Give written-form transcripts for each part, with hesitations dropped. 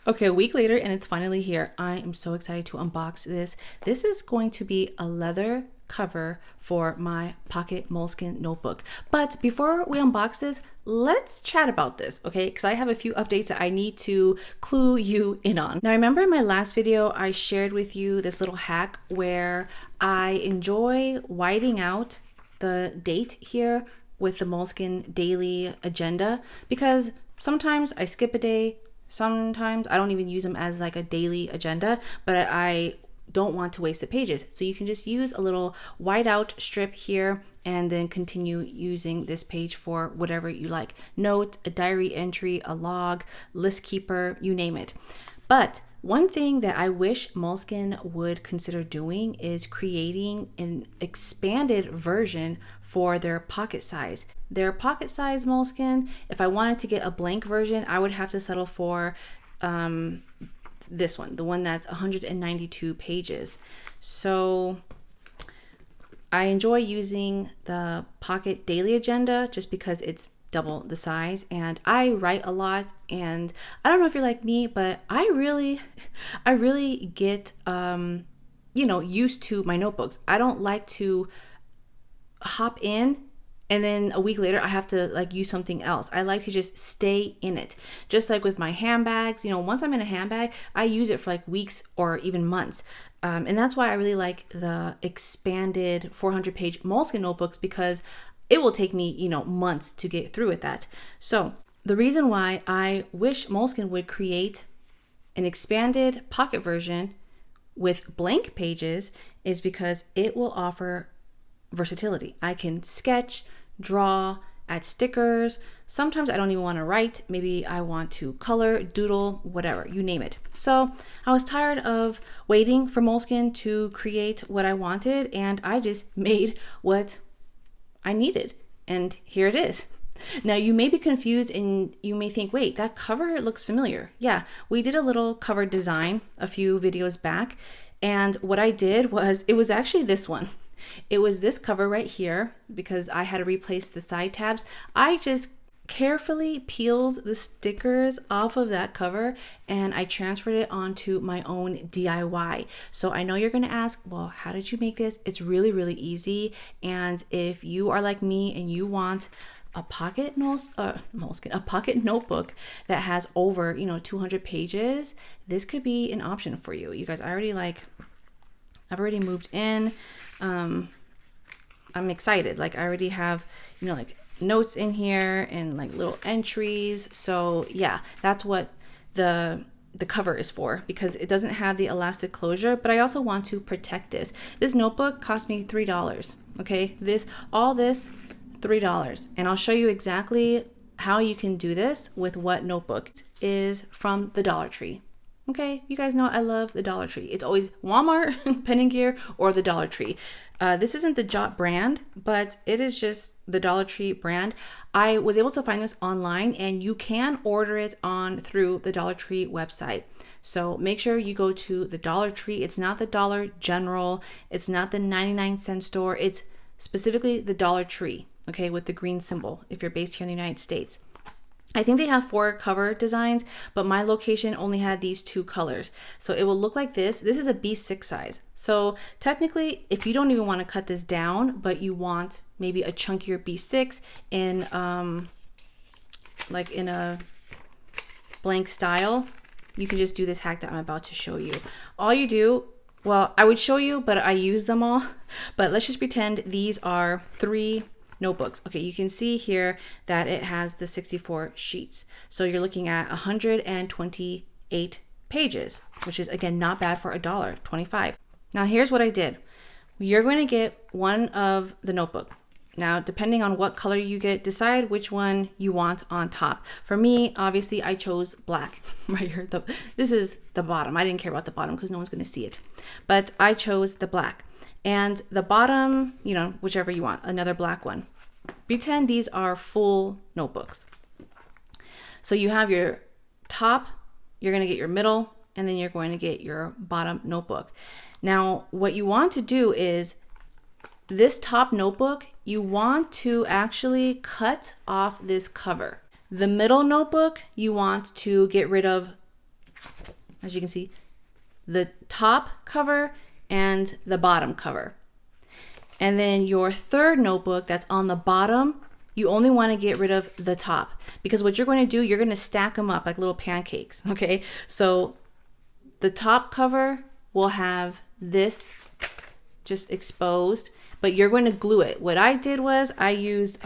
Okay, a week later and it's finally here. I am so excited to unbox this. This is going to be a leather cover for my pocket Moleskine notebook. But before we unbox this, let's chat about this, okay? Because I have a few updates that I need to clue you in on. Now, remember in my last video, I shared with you this little hack where I enjoy whiting out the date here with the Moleskine daily agenda, because sometimes I skip a day, sometimes I don't even use them as like a daily agenda, but I don't want to waste the pages. So you can just use a little whiteout strip here and then continue using this page for whatever you like. Note, a diary entry, a log, list keeper, you name it. But one thing that I wish Moleskine would consider doing is creating an expanded version for their pocket size. Their pocket size Moleskine, if I wanted to get a blank version, I would have to settle for this one, the one that's 192 pages. So I enjoy using the Pocket Daily Agenda just because it's double the size, and I write a lot, and I don't know if you're like me, but I really get used to my notebooks. I don't like to hop in and then a week later I have to like use something else. I like to just stay in it. Just like with my handbags, once I'm in a handbag, I use it for like weeks or even months. And that's why I really like the expanded 400-page Moleskine notebooks, because it will take me, months to get through with that. So the reason why I wish Moleskine would create an expanded pocket version with blank pages is because it will offer versatility. I can sketch, draw, add stickers. Sometimes I don't even want to write. Maybe I want to color, doodle, whatever, you name it. So I was tired of waiting for Moleskine to create what I wanted, and I just made what I needed. And here it is. Now you may be confused and you may think, wait, that cover looks familiar. Yeah, we did a little cover design a few videos back. And what I did was, it was actually this one. It was this cover right here, because I had to replace the side tabs. I just carefully peeled the stickers off of that cover and I transferred it onto my own DIY. So I know you're going to ask, well, how did you make this? It's really, really easy. And if you are like me and you want a pocket a pocket notebook that has over 200 pages, this could be an option for you. You guys, I've already moved in. I'm excited. Like, I already have like notes in here and like little entries. So yeah, that's what the cover is for, because it doesn't have the elastic closure, but I also want to protect this. This notebook cost me $3. Okay, all this $3, and I'll show you exactly how you can do this with what notebook is from the Dollar Tree. Okay, you guys know I love the Dollar Tree. It's always Walmart, Pen & Gear, or the Dollar Tree. This isn't the Jot brand, but it is just the Dollar Tree brand. I was able to find this online, and you can order it through the Dollar Tree website. So make sure you go to the Dollar Tree. It's not the Dollar General. It's not the 99-cent store. It's specifically the Dollar Tree, okay, with the green symbol if you're based here in the United States. I think they have 4 cover designs, but my location only had these 2 colors. So it will look like this. This is a B6 size. So technically, if you don't even want to cut this down, but you want maybe a chunkier B6 in like in a blank style, you can just do this hack that I'm about to show you. All you do, well, I would show you, but I use them all. But let's just pretend these are 3 notebooks. Okay, you can see here that it has the 64 sheets. So you're looking at 128 pages, which is again not bad for $1.25. Now here's what I did. You're going to get one of the notebooks. Now, depending on what color you get, decide which one you want on top. For me, obviously, I chose black right here. This is the bottom. I didn't care about the bottom because no one's going to see it. But I chose the black. And the bottom, whichever you want, another black one. Pretend these are full notebooks. So you have your top, you're going to get your middle, and then you're going to get your bottom notebook. Now, what you want to do is this top notebook, you want to actually cut off this cover. The middle notebook, you want to get rid of as you can see, the top cover and the bottom cover. And then your third notebook that's on the bottom, you only want to get rid of the top, because what you're going to do, you're going to stack them up like little pancakes, okay? So the top cover will have this just exposed, but you're going to glue it. What I did was I used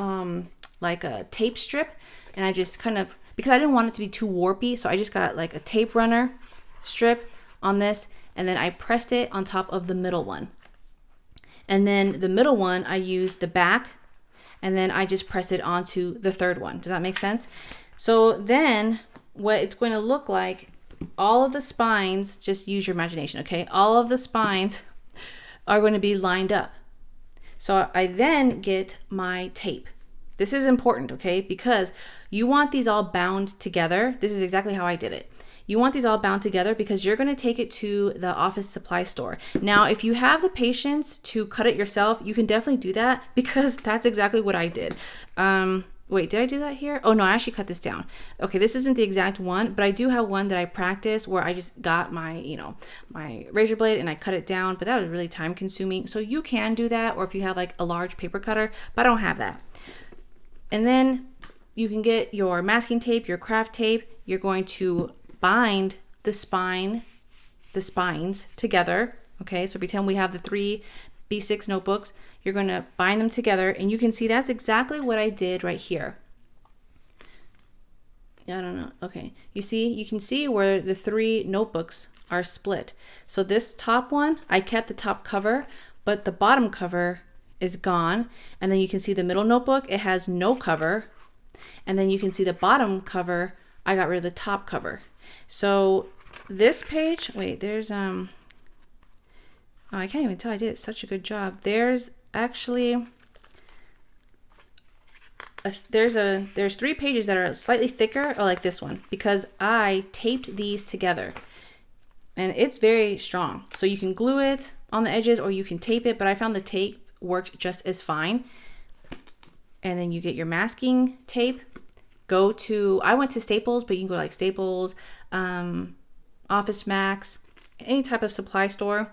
like a tape strip, and I just kind of, because I didn't want it to be too warpy, so I just got like a tape runner strip on this, and then I pressed it on top of the middle one. And then the middle one, I used the back, and then I just press it onto the third one. Does that make sense? So then what it's going to look like, all of the spines, just use your imagination, okay? All of the spines are going to be lined up. So I then get my tape. This is important, okay? Because you want these all bound together. This is exactly how I did it. You want these all bound together because you're going to take it to the office supply store. Now, if you have the patience to cut it yourself, you can definitely do that, because that's exactly what I did. Wait, did I do that here? Oh no, I actually cut this down. Okay, this isn't the exact one, but I do have one that I practiced where I just got my, my razor blade and I cut it down, but that was really time consuming. So you can do that, or if you have like a large paper cutter, but I don't have that. And then you can get your masking tape, your craft tape. You're going to bind the spines together. Okay, so pretend we have the 3 B6 notebooks. You're going to bind them together, and you can see that's exactly what I did right here. I don't know. Okay, you can see where the 3 notebooks are split. So this top one, I kept the top cover, but the bottom cover is gone. And then you can see the middle notebook, it has no cover. And then you can see the bottom cover, I got rid of the top cover. So this page, wait, there's oh, I can't even tell, I did such a good job. There's actually there's 3 pages that are slightly thicker, or like this one, because I taped these together, and it's very strong. So you can glue it on the edges or you can tape it, but I found the tape worked just as fine. And then you get your masking tape. I went to Staples, but you can go like Staples, Office Max, any type of supply store,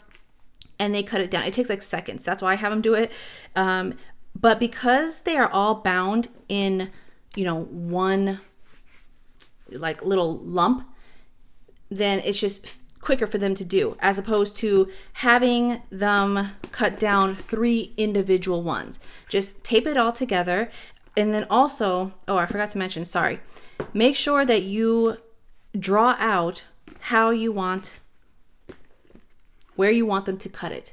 and they cut it down. It takes like seconds. That's why I have them do it. But because they are all bound in, one like little lump, then it's just quicker for them to do, as opposed to having them cut down 3 individual ones. Just tape it all together. And then also, oh, I forgot to mention, sorry. Make sure that you draw out how you want, where you want them to cut it.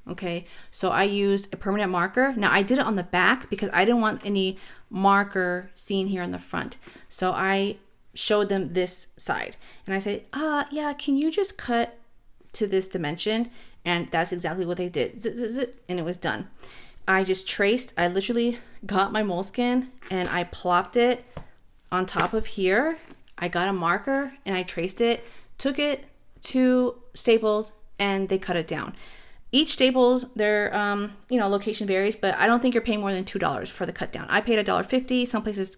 Okay, so I used a permanent marker. Now I did it on the back because I didn't want any marker seen here in the front. So I showed them this side and I said, yeah, can you just cut to this dimension? And that's exactly what they did. Zit, zit, zit, and it was done. I just traced, I literally got my Moleskine and I plopped it on top of here. I got a marker and I traced it, took it to Staples, and they cut it down. Each Staples, their location varies, but I don't think you're paying more than $2 for the cut down. I paid $1.50. Some places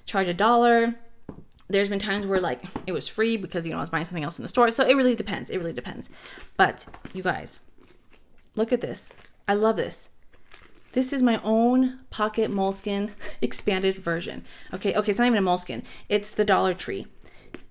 charge $1. There's been times where like it was free because I was buying something else in the store. So it really depends. It really depends. But you guys, look at this. I love this. This is my own Pocket Moleskine expanded version. Okay, it's not even a Moleskine. It's the Dollar Tree.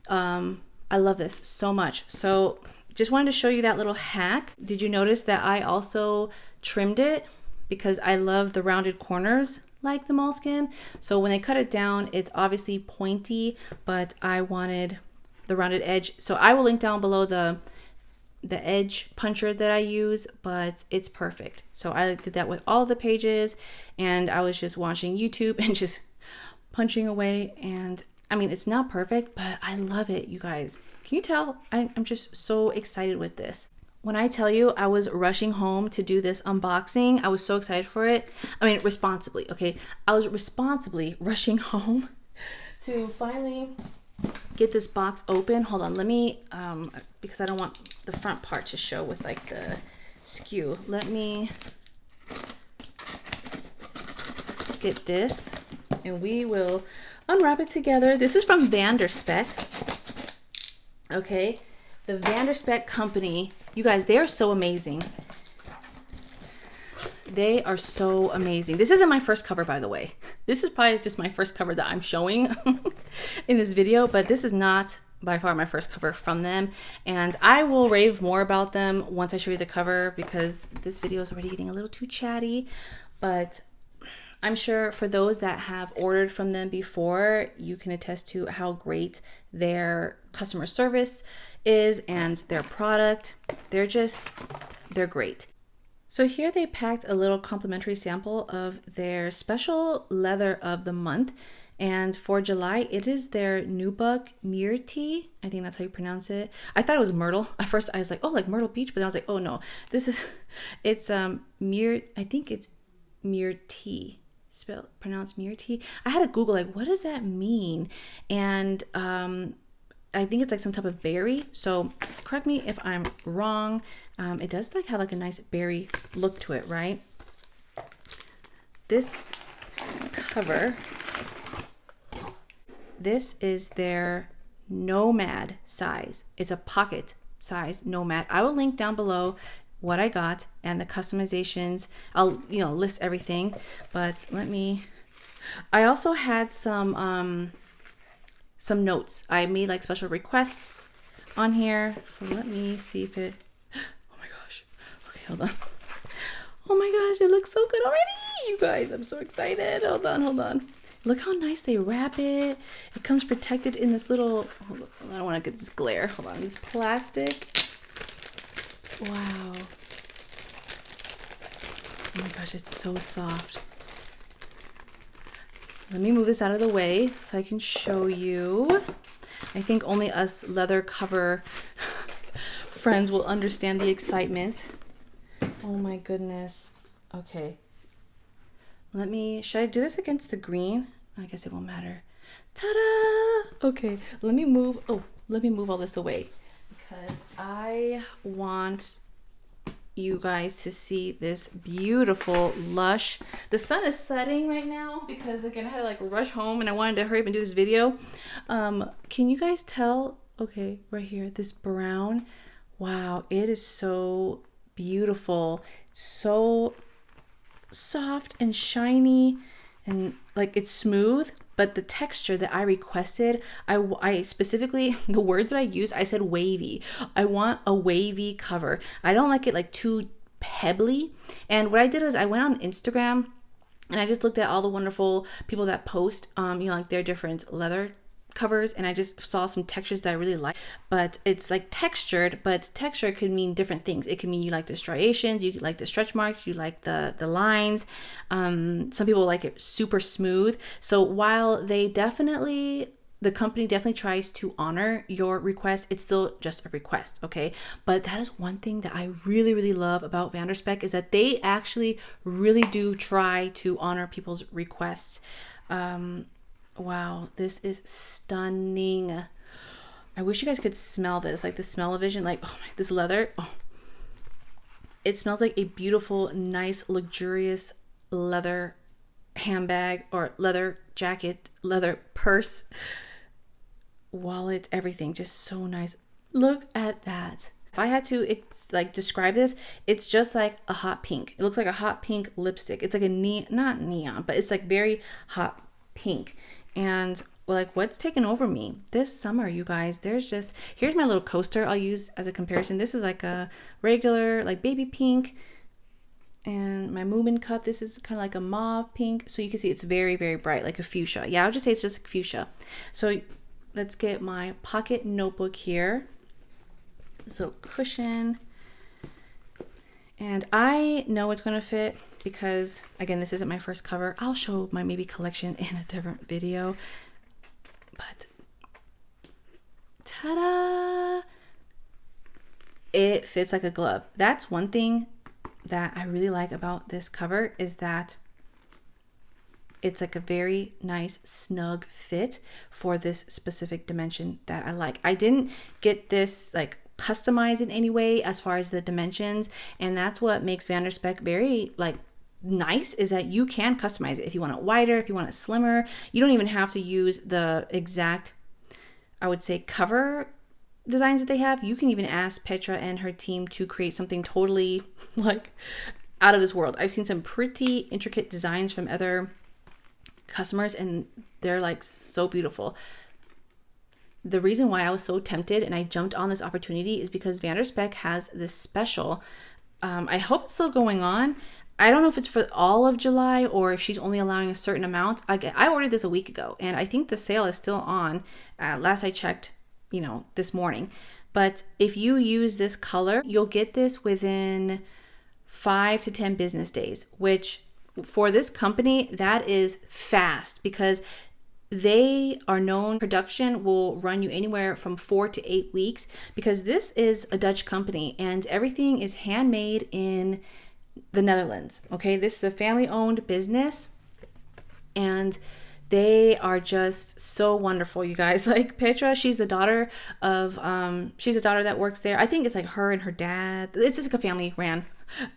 I love this so much. So just wanted to show you that little hack. Did you notice that I also trimmed it because I love the rounded corners like the Moleskine? So when they cut it down, it's obviously pointy, but I wanted the rounded edge. So I will link down below the edge puncher that I use, but it's perfect. So I did that with all the pages, and I was just watching YouTube and just punching away. And I mean, it's not perfect, but I love it, you guys. Can you tell? I'm just so excited with this. When I tell you I was rushing home to do this unboxing, I was so excited for it. I mean, responsibly, okay? I was responsibly rushing home to finally get this box open. Hold on, let me, because I don't want the front part to show with like the skew. Let me get this and we will unwrap it together. This is from Spek. Okay, The Spek company, you guys, they are so amazing. They are so amazing. This isn't my first cover, by the way. This is probably just my first cover that I'm showing in this video, but this is not by far my first cover from them. And I will rave more about them once I show you the cover, because this video is already getting a little too chatty. But I'm sure for those that have ordered from them before, you can attest to how great their customer service is and their product. They're great. So here they packed a little complimentary sample of their special leather of the month. And for July, it is their Nubuck Myrtille. I think that's how you pronounce it. I thought it was Myrtle. At first I was like, oh, like Myrtle Beach. But then I was like, oh no, it's I think it's Myrtille. Pronounced Myrtille. I had to Google, like, what does that mean? And I think it's like some type of berry. So correct me if I'm wrong. It does like have like a nice berry look to it, right? This cover, this is their Nomad size. It's a pocket size Nomad. I will link down below what I got and the customizations. I'll list everything, but I also had some notes. I made like special requests on here, so let me see if it oh my gosh, okay, hold on. Oh my gosh, it looks so good already, you guys. I'm so excited. Hold on. Look how nice they wrap it. It comes protected in this little, I don't want to get this glare. Hold on, this plastic. Wow. Oh my gosh, it's so soft. Let me move this out of the way so I can show you. I think only us leather cover friends will understand the excitement. Oh my goodness. Okay. Should I do this against the green? I guess it won't matter. Ta-da! Okay, let me move all this away, because I want you guys to see this beautiful lush. The sun is setting right now because again I had to like rush home and I wanted to hurry up and do this video. Can you guys tell? Okay, right here, this brown. Wow, it is so beautiful, so soft and shiny, and like it's smooth. But the texture that I requested, I specifically, the words that I used, I said wavy. I want a wavy cover. I don't like it like too pebbly. And what I did was I went on Instagram and I just looked at all the wonderful people that post, like their different leather covers, and I just saw some textures that I really like. But it's like textured, but texture could mean different things. It could mean you like the striations, you like the stretch marks, you like the lines. Some people like it super smooth. So while the company definitely tries to honor your request, it's still just a request, okay? But that is one thing that I really, really love about Spek, is that they actually really do try to honor people's requests. Wow, this is stunning. I wish you guys could smell this, like the smell-o-vision, like, oh my, this leather. Oh. It smells like a beautiful, nice, luxurious leather handbag or leather jacket, leather purse, wallet, everything. Just so nice. Look at that. If I had to describe this, it's just like a hot pink. It looks like a hot pink lipstick. It's like a not neon, but it's like very hot pink. And like, what's taken over me this summer, you guys, here's my little coaster I'll use as a comparison. This is like a regular like baby pink, and my Moomin cup, this is kind of like a mauve pink. So you can see it's very, very bright, like a fuchsia. Yeah, I would just say it's just a fuchsia. So let's get my pocket notebook here. This little cushion. And I know it's going to fit because, again, this isn't my first cover. I'll show my maybe collection in a different video. But, ta-da! It fits like a glove. That's one thing that I really like about this cover, is that it's like a very nice snug fit for this specific dimension that I like. I didn't get this like customized in any way as far as the dimensions, and that's what makes Spek very like nice, is that you can customize it if you want it wider, if you want it slimmer. You don't even have to use the exact, I would say, cover designs that they have, you can even ask Petra and her team to create something totally like out of this world. I've seen some pretty intricate designs from other customers and they're like so beautiful. The reason why I was so tempted and I jumped on this opportunity is because Spek has this special. I hope it's still going on. I don't know if it's for all of July or if she's only allowing a certain amount. I ordered this a week ago and I think the sale is still on. Last I checked, this morning. But if you use this color, you'll get this within 5 to 10 business days, which for this company, that is fast because they are known production will run you anywhere from 4 to 8 weeks because this is a Dutch company and everything is handmade in the Netherlands. Okay, this is a family-owned business and they are just so wonderful, you guys. Like Petra, she's the daughter that works there. I think it's like her and her dad. It's just like a family-ran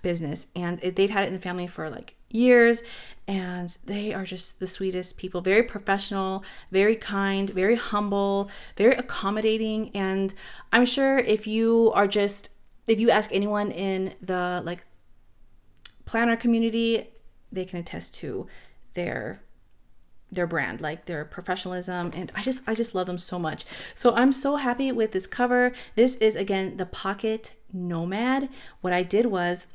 business and they've had it in the family for like years and they are just the sweetest people, very professional, very kind, very humble, very accommodating. And I'm sure if you ask anyone in the like planner community, they can attest to their brand, like their professionalism, and I just love them so much. So I'm so happy with this cover. This is again the Pocket Nomad. What I did was,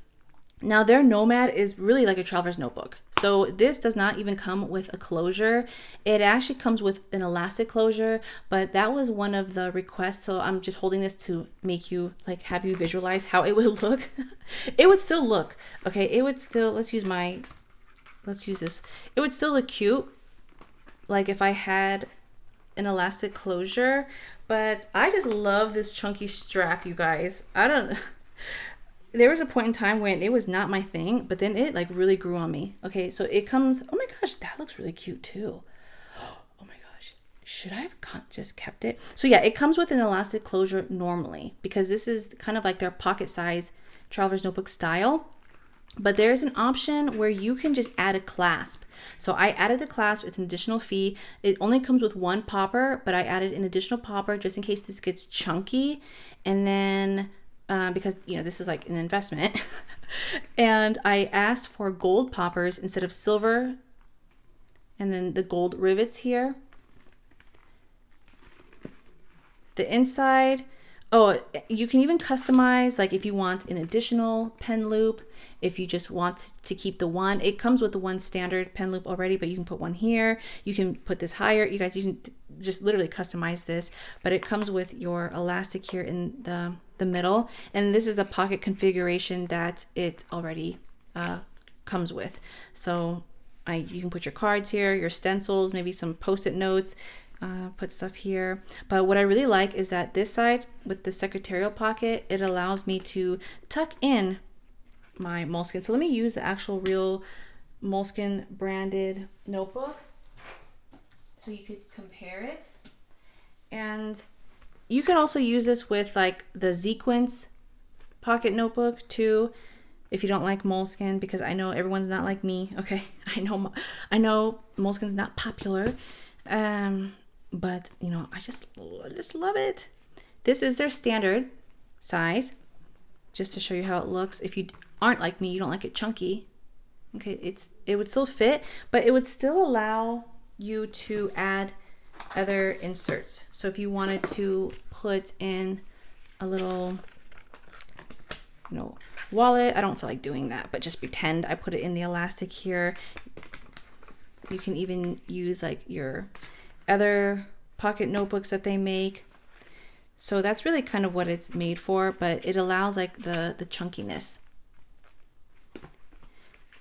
now their Nomad is really like a traveler's notebook. So this does not even come with a closure. It actually comes with an elastic closure, but that was one of the requests. So I'm just holding this to make you like have you visualize how it would look. It would still look, okay, it would still, let's use this. It would still look cute like if I had an elastic closure, but I just love this chunky strap, you guys. There was a point in time when it was not my thing, but then it like really grew on me. Okay, so it comes, oh my gosh, that looks really cute too. Oh my gosh, should I have just kept it? So yeah, it comes with an elastic closure normally because this is kind of like their pocket size traveler's notebook style. But there's an option where you can just add a clasp. So I added the clasp, it's an additional fee. It only comes with one popper, but I added an additional popper just in case this gets chunky. And then because this is like an investment and I asked for gold poppers instead of silver, and then the gold rivets here. The inside, you can even customize, like if you want an additional pen loop, if you just want to keep the one, it comes with the one standard pen loop already, but you can put one here, you can put this higher, you guys, you can just literally customize this, but it comes with your elastic here in the middle, and this is the pocket configuration that it already comes with. So you can put your cards here, your stencils, maybe some post-it notes, put stuff here. But what I really like is that this side with the secretarial pocket, it allows me to tuck in my Moleskine. So let me use the actual real Moleskine branded notebook so you could compare it. And you could also use this with like the Sequence pocket notebook too, if you don't like Moleskine, because I know everyone's not like me. Okay, I know Moleskine's not popular, but I just love it. This is their standard size, just to show you how it looks. If you aren't like me, you don't like it chunky, okay, it would still fit, but it would still allow you to add other inserts. So if you wanted to put in a little wallet, I don't feel like doing that, but just pretend I put it in the elastic here. You can even use like your other pocket notebooks that they make. So that's really kind of what it's made for, but it allows like the chunkiness.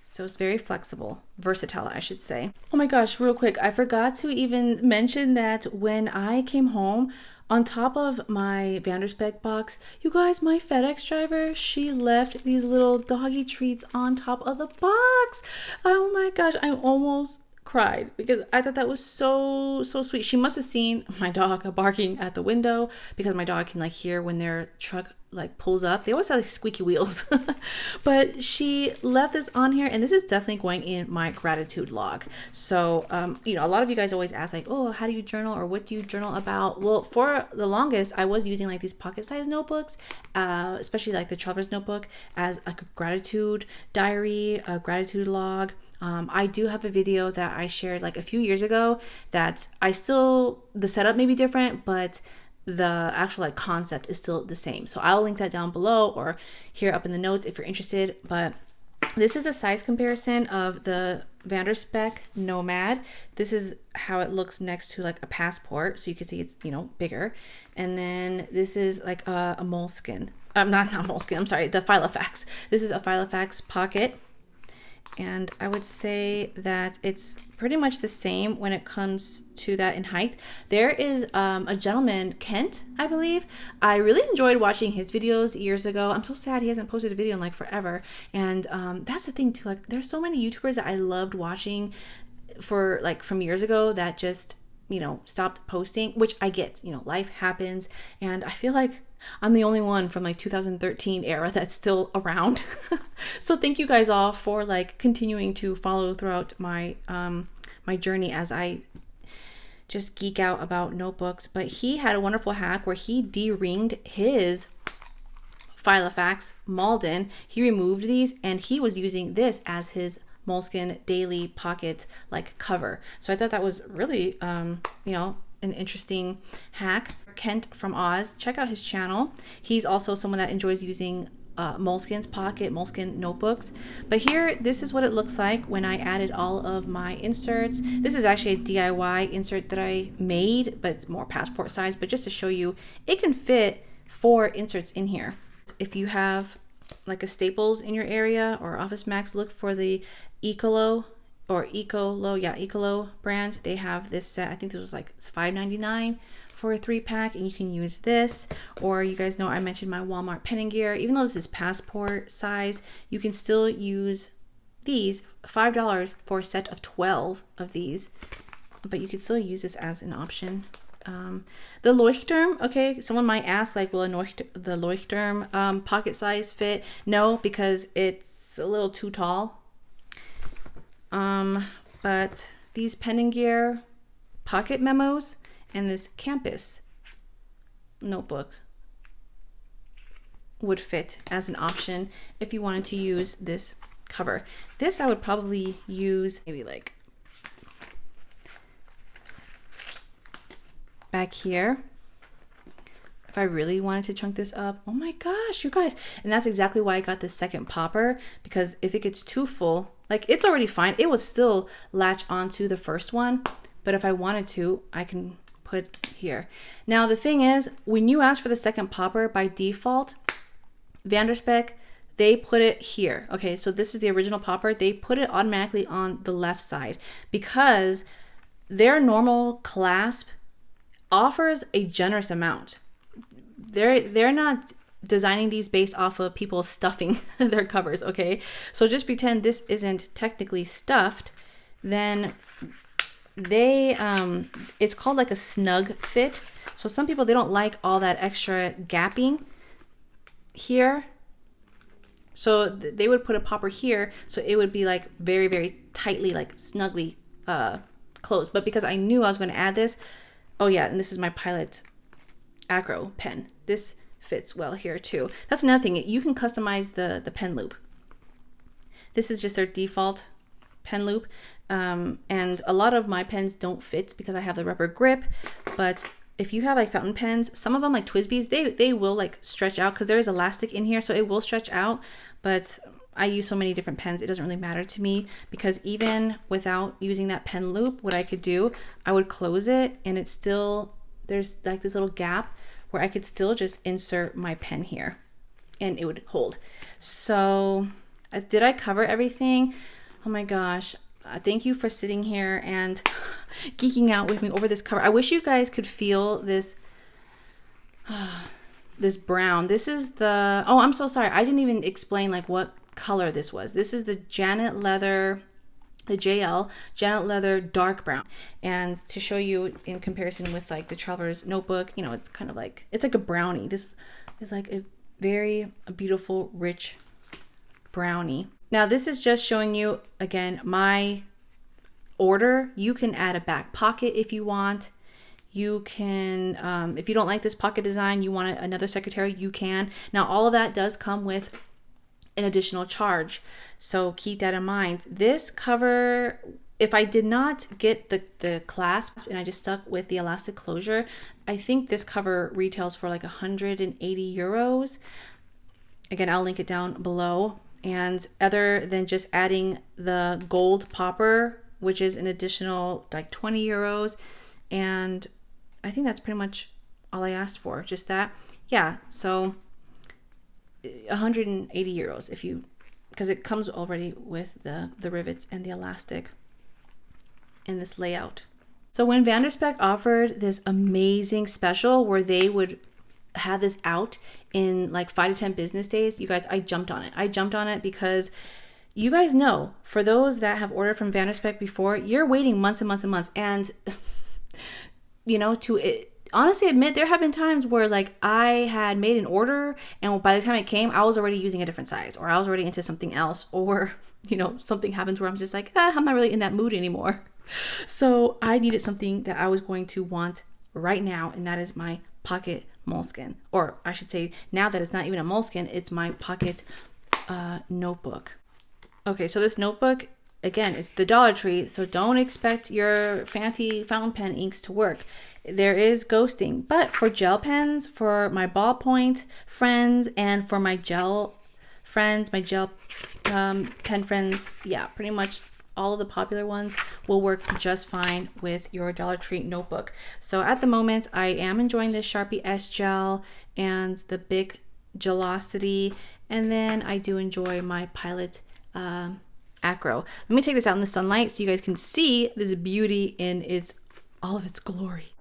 So it's very flexible, versatile, I should say. Oh my gosh, real quick, I forgot to even mention that when I came home, on top of my Spek box, you guys, my FedEx driver, she left these little doggy treats on top of the box. Oh my gosh, I almost cried because I thought that was so sweet. She must have seen my dog barking at the window, because my dog can like hear when their truck like pulls up. They always have like squeaky wheels. But she left this on here, and this is definitely going in my gratitude log. So you know, a lot of you guys always ask like, oh, how do you journal, or what do you journal about? Well, for the longest I was using like these pocket size notebooks, especially like the Traveler's Notebook, as like a gratitude diary, a gratitude log. I do have a video that I shared like a few years ago that the setup may be different, but the actual like concept is still the same. So I'll link that down below or here up in the notes if you're interested. But this is a size comparison of the Spek Nomad. This is how it looks next to like a passport. So you can see it's, you know, bigger. And then this is like a Moleskine. Not Moleskine, I'm sorry, the Filofax. This is a Filofax Pocket. And I would say that it's pretty much the same when it comes to that in height. There is a gentleman, Kent, I believe. I really enjoyed watching his videos years ago. I'm so sad he hasn't posted a video in like forever. And that's the thing too, like there's so many YouTubers that I loved watching for like from years ago that just, you know, stopped posting, which I get, you know, life happens. And I feel like I'm the only one from like 2013 era that's still around. So thank you guys all for like continuing to follow throughout my my journey as I just geek out about notebooks. But he had a wonderful hack where he de-ringed his Filofax Malden. He removed these and he was using this as his Moleskine daily pocket like cover. So I thought that was really you know, an interesting hack. Kent from Oz, check out his channel. He's also someone that enjoys using Moleskine's pocket, Moleskine notebooks. But here, this is what it looks like when I added all of my inserts. This is actually a DIY insert that I made, but it's more passport size. But just to show you, it can fit 4 inserts in here. If you have like a Staples in your area or Office Max, look for the Ecolo brand. They have this set. I think this was like $5.99 for a 3-pack, and you can use this. Or you guys know I mentioned my Walmart pen and gear. Even though this is passport size, you can still use these. $5 for a set of 12 of these, but you can still use this as an option. The Leuchtturm, okay, someone might ask like, will the Leuchtturm pocket size fit? No, because it's a little too tall. But these pen and gear pocket memos and this campus notebook would fit as an option if you wanted to use this cover. This I would probably use maybe like back here if I really wanted to chunk this up. Oh my gosh, you guys. And that's exactly why I got this second popper, because if it gets too full, like it's already fine, it will still latch onto the first one. But if I wanted to, I can put here. Now the thing is, when you ask for the second popper, by default, Spek, they put it here. Okay, so this is the original popper. They put it automatically on the left side because their normal clasp offers a generous amount. They're not designing these based off of people stuffing their covers, okay? So just pretend this isn't technically stuffed, then they it's called like a snug fit. So some people, they don't like all that extra gapping here, so they would put a popper here so it would be like very, very tightly, like snugly closed. But because I knew I was going to add this, oh yeah, and this is my Pilot Acro pen, this fits well here too. That's another thing, you can customize the pen loop. This is just their default pen loop, and a lot of my pens don't fit because I have the rubber grip. But if you have like fountain pens, some of them like Twisbees, they will like stretch out because there is elastic in here, so it will stretch out. But I use so many different pens, it doesn't really matter to me, because even without using that pen loop, what I could do, I would close it and it's still, there's like this little gap where I could still just insert my pen here and it would hold. So did I cover everything? Oh my gosh. Thank you for sitting here and geeking out with me over this cover. I wish you guys could feel this this brown. This is the, oh, I'm so sorry, I didn't even explain like what color this was. This is the Janet Leather the JL, Janet Leather Dark Brown. And to show you in comparison with like the Traveler's Notebook, you know, it's kind of like, it's like a brownie. This is like a very beautiful, rich brownie. Now this is just showing you, again, my order. You can add a back pocket if you want. You can, if you don't like this pocket design, you want another secretary, you can. Now all of that does come with an additional charge, so keep that in mind. This cover, if I did not get the clasp and I just stuck with the elastic closure, I think this cover retails for like 180 euros. Again, I'll link it down below. And other than just adding the gold popper, which is an additional like 20 euros, and I think that's pretty much all I asked for, just that. Yeah, so 180 euros if you, because it comes already with the rivets and the elastic in this layout. So when Spek offered this amazing special where they would have this out in like 5 to 10 business days, you guys, I jumped on it. I jumped on it because you guys know, for those that have ordered from Spek before, you're waiting months and months and months. And, you know, honestly admit, there have been times where like I had made an order and by the time it came, I was already using a different size, or I was already into something else, or, you know, something happens where I'm just like, I'm not really in that mood anymore. So I needed something that I was going to want right now, and that is my pocket moleskin. Or I should say, now that it's not even a moleskin, it's my pocket notebook. Okay, so this notebook, again, it's the Dollar Tree, so don't expect your fancy fountain pen inks to work. There is ghosting, but for gel pens, for my ballpoint friends, and for my gel friends, my gel pen friends, yeah, pretty much all of the popular ones will work just fine with your Dollar Tree notebook. So at the moment, I am enjoying this Sharpie S Gel and the Bic Gelosity, and then I do enjoy my Pilot Acro. Let me take this out in the sunlight so you guys can see this beauty in all of its glory.